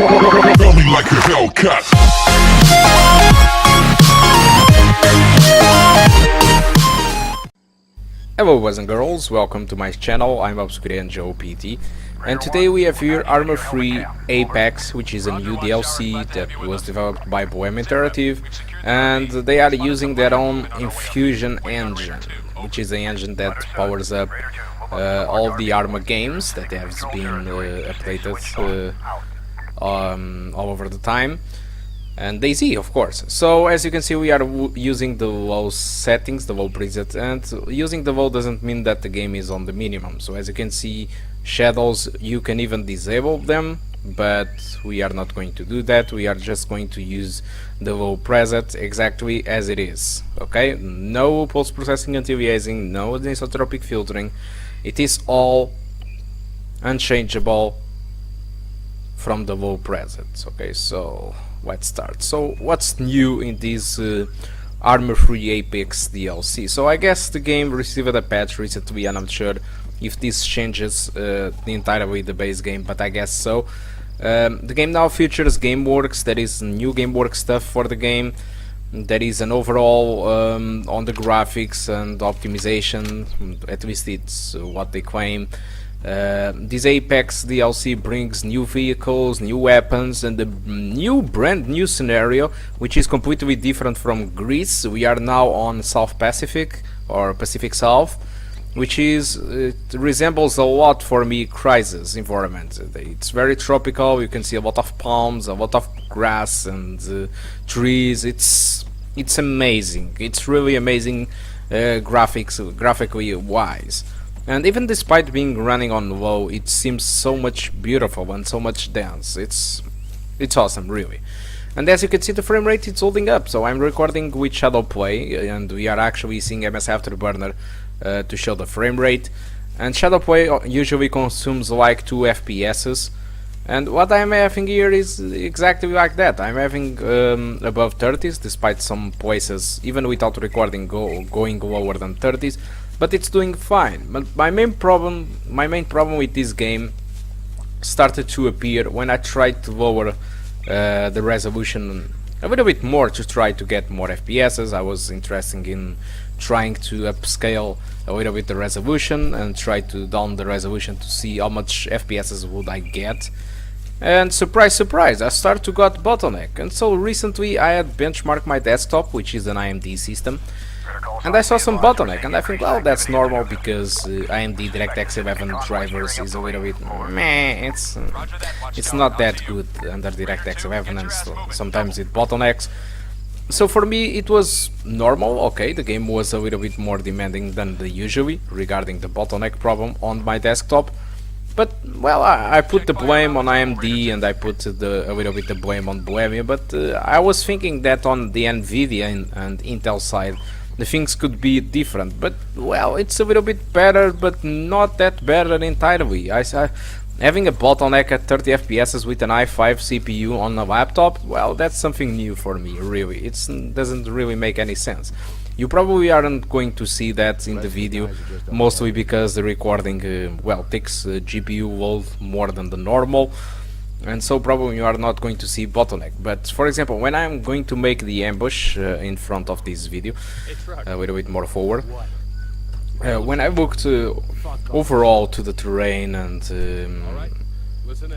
Feel me like a Hellcat. Hello boys and girls, welcome to my channel. I'm Obscure Joe PT, and today we have here Arma 3 Apex, which is a new DLC that was developed by Bohemia Interactive, and they are using their own Infusion engine, which is the engine that powers up all the Arma games that have been updated all over the time, and DayZ, of course. So as you can see, we are using the low settings, the low preset, and using the low doesn't mean that the game is on the minimum. So as you can see, shadows, you can even disable them, but we are not going to do that. We are just going to use the low preset exactly as it is. Okay, no post-processing anti-aliasing, no anisotropic filtering. It is all unchangeable from the low presets. Okay, so let's start. So what's new in this Arma 3 Apex DLC? So I guess the game received a patch recently, and I'm sure if this changes the entirely the base game, but I guess so. The game now features GameWorks. There is new GameWorks stuff for the game. There is an overall on the graphics and optimization, at least it's what they claim. This Apex DLC brings new vehicles, new weapons, and a brand new scenario, which is completely different from Greece. We are now on South Pacific, or Pacific South, which is, it resembles a lot for me Crysis environment. It's very tropical. You can see a lot of palms, a lot of grass and trees. It's amazing. It's really amazing graphically wise. And even despite being running on low, it seems so much beautiful and so much dense. It's awesome, really. And as you can see, the frame rate is holding up. So I'm recording with Shadowplay, and we are actually seeing MS Afterburner to show the frame rate. And Shadowplay usually consumes like 2 FPSs, and what I'm having here is exactly like that. I'm having above 30s, despite some places, even without recording, going lower than 30s. But it's doing fine. But my main problem with this game started to appear when I tried to lower the resolution a little bit more to try to get more FPSs. I was interested in trying to upscale a little bit the resolution and try to down the resolution to see how much FPSs would I get. And surprise, surprise, I started to got bottleneck. And so recently I had benchmarked my desktop, which is an AMD system, and I saw some bottleneck, and I think, well, that's normal because AMD DirectX 11 drivers is a little bit meh. It's not that good under DirectX 11, and so sometimes it bottlenecks. So for me it was normal. Okay, the game was a little bit more demanding than the usually regarding the bottleneck problem on my desktop. But well, I put the blame on AMD and I put a little bit the blame on Bohemia. But I was thinking that on the Nvidia and Intel side, the things could be different, but well, it's a little bit better, but not that better entirely. Having a bottleneck at 30 FPS with an i5 CPU on a laptop, well, that's something new for me, really. It doesn't really make any sense. You probably aren't going to see that in the video, mostly because the recording, well, takes GPU load more than the normal. And so probably you are not going to see bottleneck. But for example, when I'm going to make the ambush in front of this video, a little bit more forward, when I looked overall to the terrain and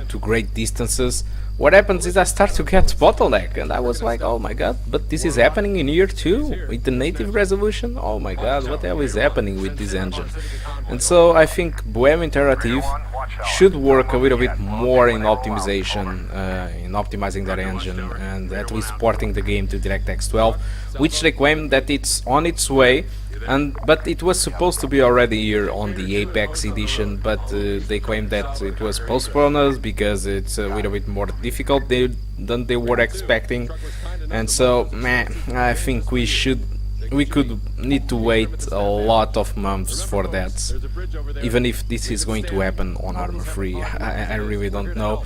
to great distances, what happens is I start to get bottleneck, and I was like, oh my god, but this is happening in here too, with the native resolution? Oh my god, what the hell is happening with this engine? And so I think Bohemia Interactive should work a little bit more in optimization, in optimizing their engine, and at least porting the game to DirectX 12, which they claim that it's on its way. But it was supposed to be already here on the Apex edition, but they claim that it was postponed because it's a little bit more difficult than they were expecting. And so, man, I think we could need to wait a lot of months for that, even if this is going to happen on Arma 3. I really don't know,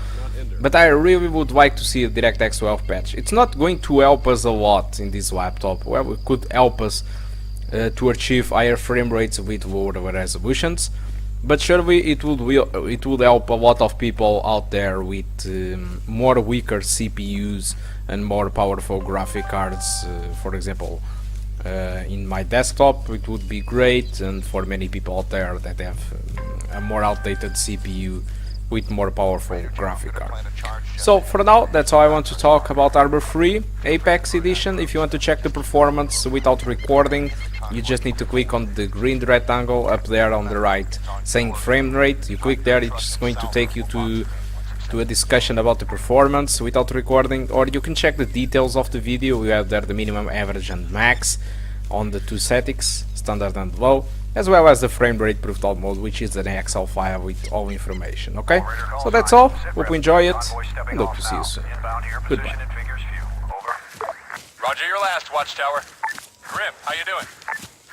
but I really would like to see a DirectX 12 patch. It's not going to help us a lot in this laptop. Well, it could help us to achieve higher frame rates with lower resolutions, but surely it would help a lot of people out there with more weaker CPUs and more powerful graphic cards. For example, in my desktop it would be great, and for many people out there that have a more outdated CPU with more powerful graphic card. So for now, that's all I want to talk about Arma 3 Apex Edition. If you want to check the performance without recording, you just need to click on the green rectangle up there on the right saying frame rate. You click there, it's going to take you to a discussion about the performance without recording, or you can check the details of the video. We have there the minimum, average and max on the two settings, standard and low, as well as the frame rate brutal mode, which is an Excel file with all information. Okay, so that's all. Hope you enjoy it, and hope to see you soon. Goodbye. Roger your last, Watchtower. Grim, how you doing?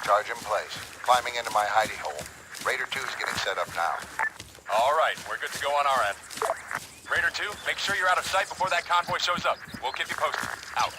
Charge in place. Climbing into my hidey hole. Raider 2's getting set up now. All right, we're good to go on our end. Raider 2, make sure you're out of sight before that convoy shows up. We'll keep you posted. Out.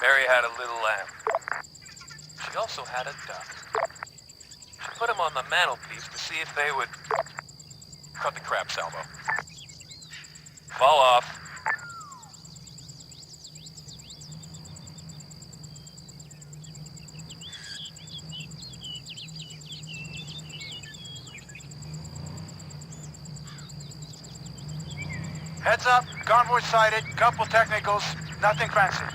Mary had a little lamb. She also had a duck. She put them on the mantelpiece to see if they would cut the crap salvo. Fall off. Heads up, convoy sighted, couple technicals, nothing fancy.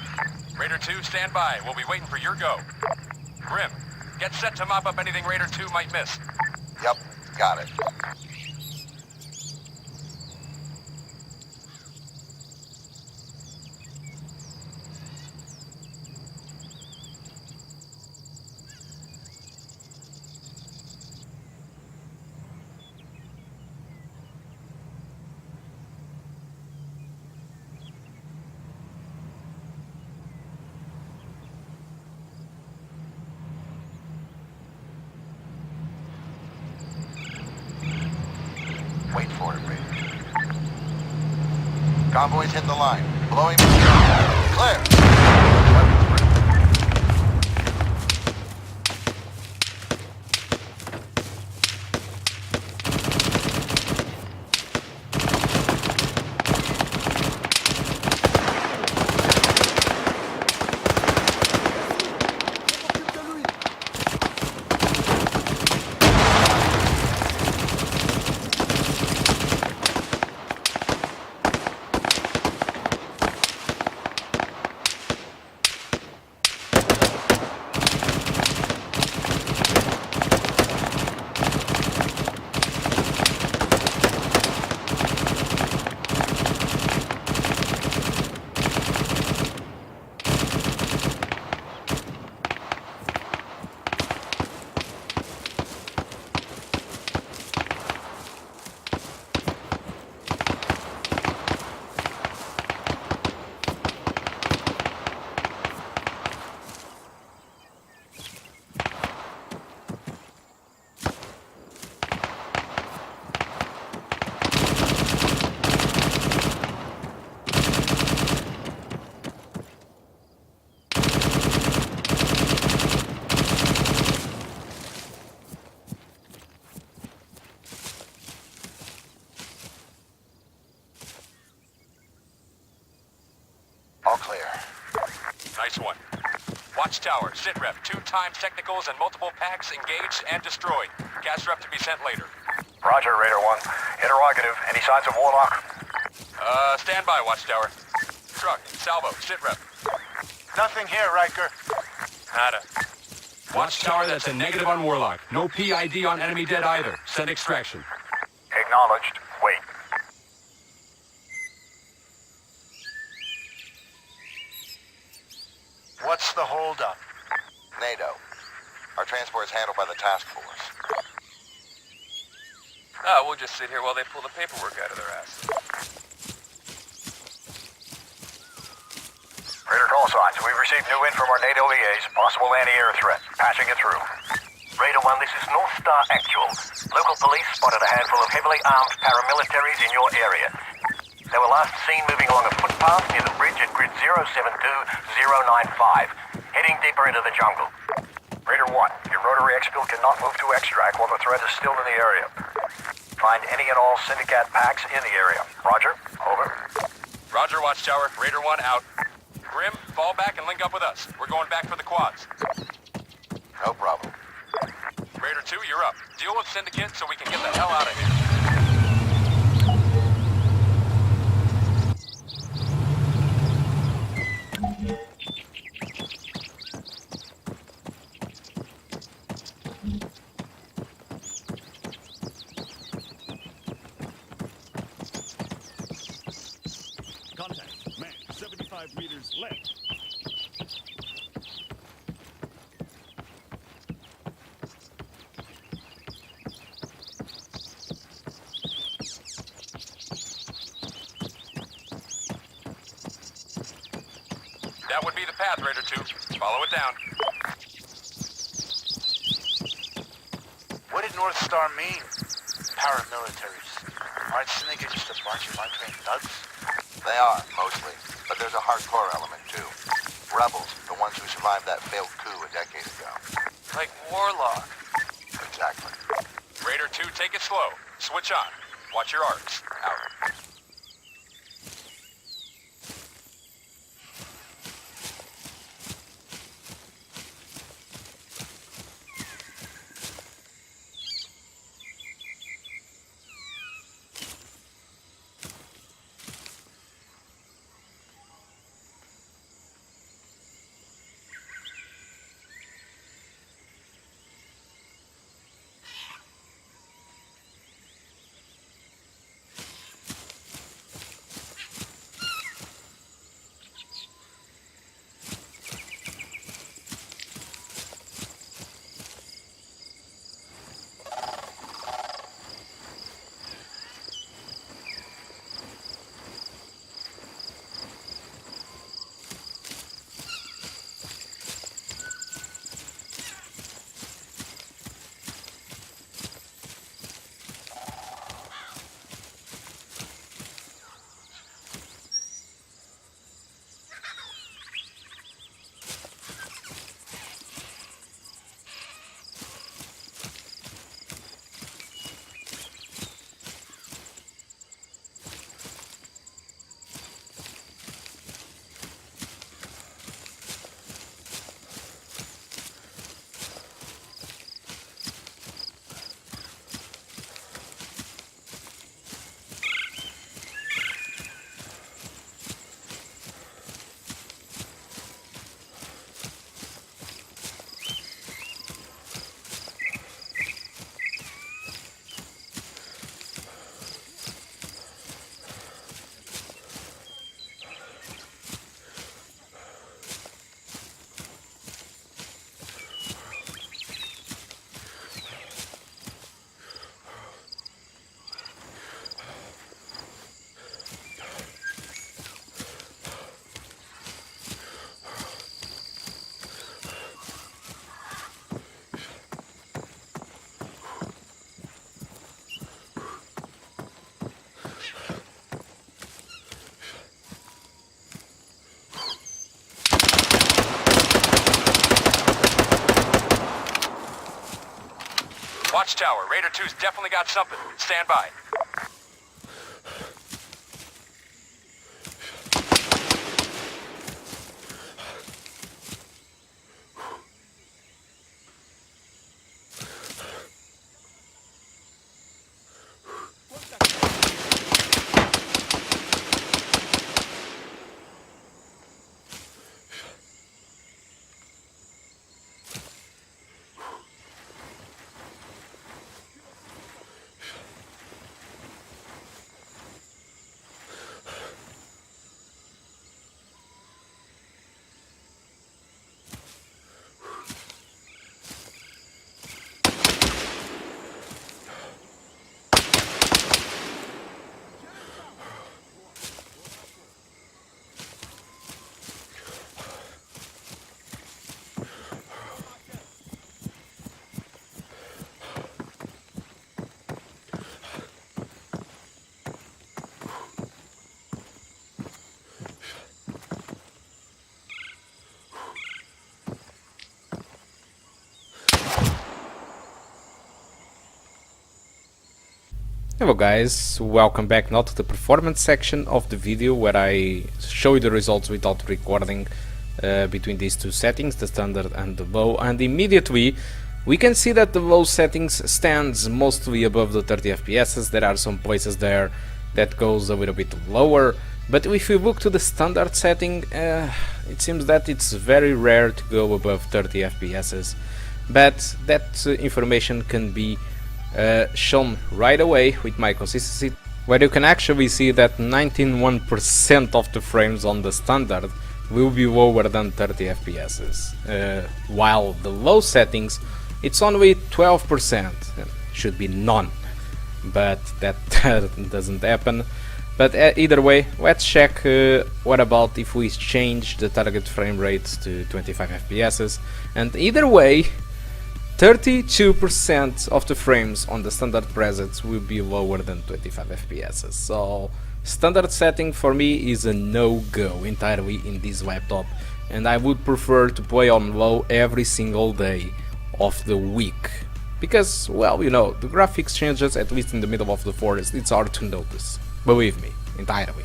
Raider 2, stand by. We'll be waiting for your go. Grim, get set to mop up anything Raider 2 might miss. Yep, got it. Wait for it, Raider. Convoys hit the line. Blowing. Clear. Nice one. Watchtower, sitrep, 2 times technicals and multiple packs engaged and destroyed. Gas rep to be sent later. Roger, Raider 1. Interrogative. Any signs of Warlock? Stand by, Watchtower. Truck, salvo, sitrep. Nothing here, Riker. Nada. Watchtower, that's a negative on Warlock. No PID on enemy dead either. Send extraction. Acknowledged. Wait. hold up? NATO. Our transport is handled by the task force. Oh, we'll just sit here while they pull the paperwork out of their ass. Raider call signs. We've received new wind from our NATO EAs. Possible anti-air threat. Patching it through. Raider 1, this is North Star Actual. Local police spotted a handful of heavily armed paramilitaries in your area. They were last seen moving along a footpath near the bridge at grid 072095, heading deeper into the jungle. Raider 1, your rotary exfil cannot move to extract while the threat is still in the area. Find any and all Syndicate packs in the area. Roger. Over. Roger, Watchtower. Raider 1 out. Grim, fall back and link up with us. We're going back for the quads. No problem. Raider 2, you're up. Deal with Syndicate so we can get the hell out of here. Contact. Man, 75 meters left. That would be the path, Raider 2. Follow it down. What did North Star mean? Paramilitaries. Aren't Syndicate just a bunch of untrained thugs? They are, mostly. But there's a hardcore element, too. Rebels, the ones who survived that failed coup a decade ago. Like Warlock. Exactly. Raider 2, take it slow. Switch on. Watch your arcs. Out. Watchtower, Raider 2's definitely got something. Stand by. Hello guys, welcome back now to the performance section of the video where I show you the results without recording between these two settings, the standard and the low, and immediately we can see that the low settings stands mostly above the 30 FPS. There are some places there that goes a little bit lower, but if we look to the standard setting, it seems that it's very rare to go above 30 FPS, but that information can be shown right away with my consistency, where you can actually see that 91% of the frames on the standard will be lower than 30 FPS, while the low settings it's only 12%, should be none, but that doesn't happen. But either way, let's check what about if we change the target frame rate to 25 FPS, and either way 32% of the frames on the standard presets will be lower than 25 FPS. So standard setting for me is a no-go entirely in this laptop, and I would prefer to play on low every single day of the week, because, well, you know, the graphics changes, at least in the middle of the forest, it's hard to notice, believe me, entirely.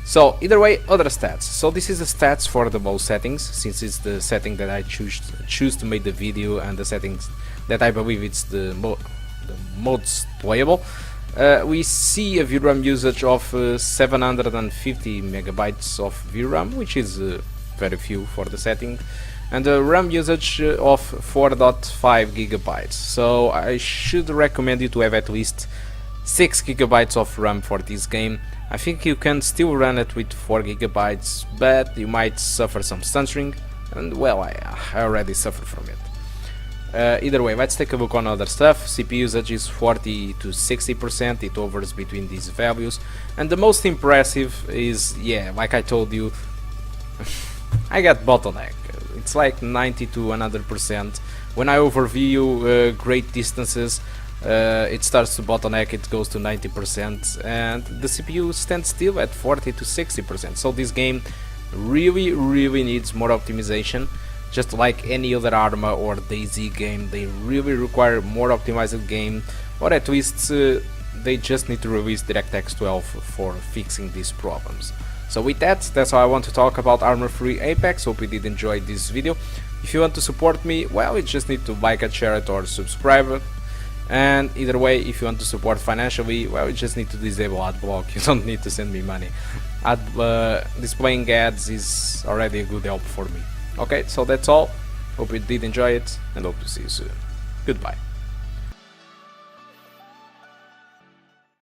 So either way, other stats. So this is the stats for the low settings, since it's the setting that I choose to make the video, and the settings that I believe it's the most playable. We see a VRAM usage of 750 megabytes of VRAM, which is very few for the setting, and a RAM usage of 4.5 gigabytes. So I should recommend you to have at least 6 gigabytes of RAM for this game. I think you can still run it with 4 gigabytes, but you might suffer some stuttering, and well, I already suffer from it. Either way, let's take a look on other stuff. CPU usage is 40 to 60%, it hovers between these values, and the most impressive is, yeah, like I told you, I got bottleneck. It's like 90 to 100%. When I overview great distances, it starts to bottleneck, it goes to 90%, and the CPU stands still at 40 to 60%. So this game really needs more optimization. Just like any other Arma or DayZ game, they really require more optimized game, or at least they just need to release DirectX 12 for fixing these problems. So with that, that's all I want to talk about Arma 3 Apex. Hope you did enjoy this video. If you want to support me, well, you just need to like it, share it, or subscribe. And either way, if you want to support financially, well, you just need to disable ad block. You don't need to send me money. Displaying ads is already a good help for me. Okay, so that's all. Hope you did enjoy it, and hope to see you soon. Goodbye.